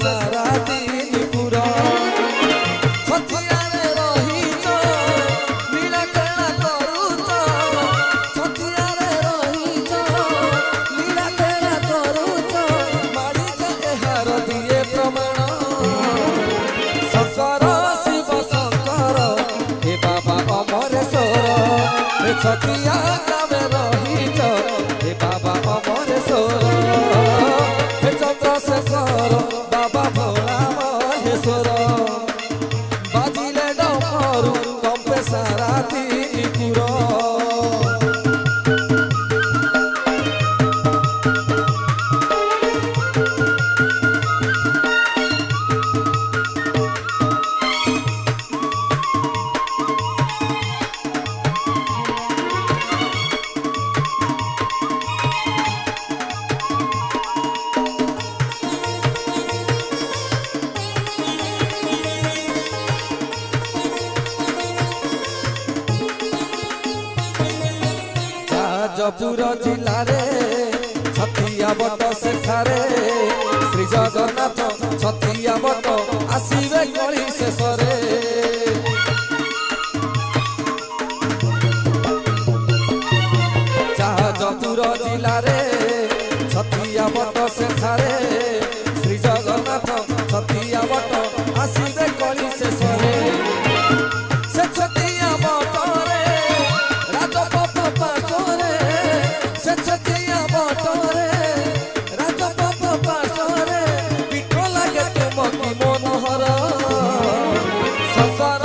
सारा दिन पूरा छतियारे रहिच लीला खेला करूच छतियारे रहिच लीला खेला करूच मालिक एहार दिए प्रमाण शंकर शिव शंकर हे बाबा अमरेश्वर हे छतिया ग्रामे रहिच हे बाबा अमरेश्वर हे चंद्रशेखर बाबा भोला महेश्वर बाजिले डमरू कंपे सारा त्रिपुर जपुर जिले छतिया बट सेठारे श्री जगन्नाथ छतिया बट आसवे गली शेष जपुर जिले छतिया बट सेठारे श्री जगन्नाथ छतिया बट आसवे गली शेष से छतिया बटरे राजपथ पाशरे से छतिया बटरे राजपथ पाशरे पीठ लगे तुम कि मनोहर शंकर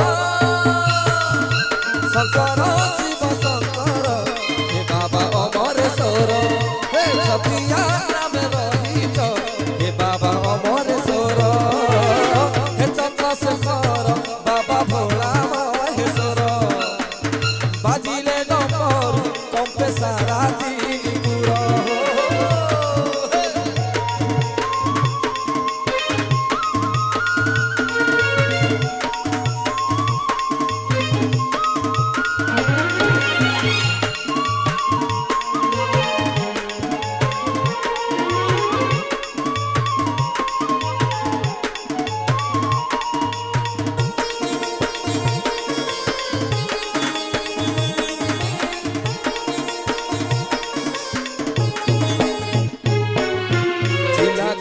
शंकर शिव शंकर हे बाबा अमरेश्वर हे छतिया ग्रामे रहिच हे बाबा अमरेश्वर हे चंद्रशेखर बाबा भोला महेश्वर बाजिले डमरू कंपे सारा त्रिपुर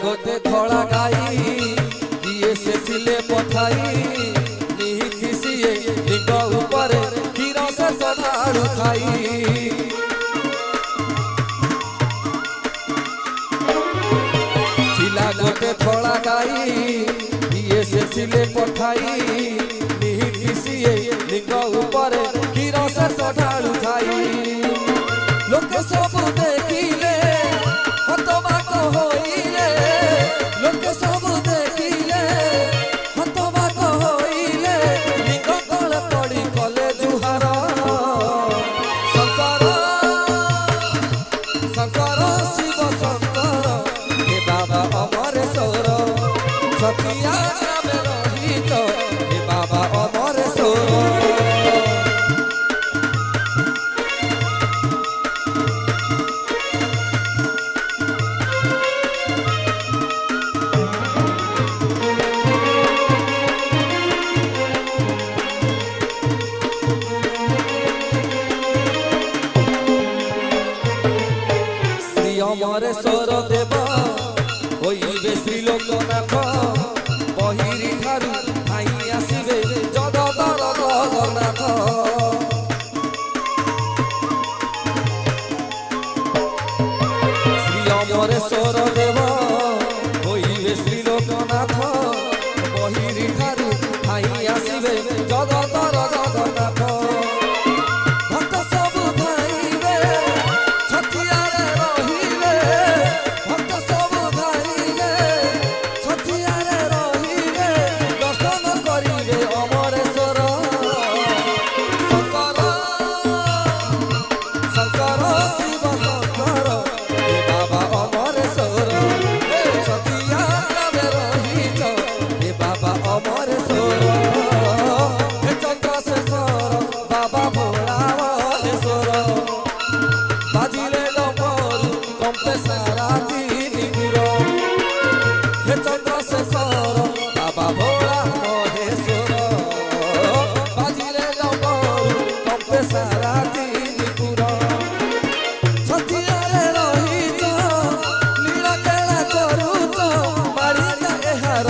गोटे धड़ा गाई किए से थिले पठाई निहिति सीए लिंग ऊपर क्षीर से चढ़ाड़ू खाई थिला गोटे धड़ा गाई किए से थिले पठाई निहिति सीए लिंग ऊपर क्षीर से चढ़ाड़ू खाई लोक सब देखिले हतबाक होइले लोक सब देखिले हतबाक होइले लिंग तले पड़ी कले जुहार शंकर शंकर शिव शंकर हे बाबा अमरेश्वर छतिया ग्रामे रहिच हे बाबा अमरेश्वर अमरेश्वर देव होइबे श्री लोकनाथ बहिरी ठारू भाई आसवे जगतर जगन्नाथ श्री अमरेश्वर देव होइबे श्री लोकनाथ बहिरी ठारू भाई आसवे जगतर जगन्नाथ भक्त सब धाइबे छतियारे भक्त सब धाइले छतियारे रहिले दर्शन करिबे अमरेश्वर शंकर शंकर शिव शंकर हे बाबा अमरेश्वर हे छतिया ग्रामे रहिच से कर बाबा भोला महेश्वर बाजिले डमरू कंपे सारा दिलपुरा छतियारे रहिछ नीलकेला करूछ मारिका एहार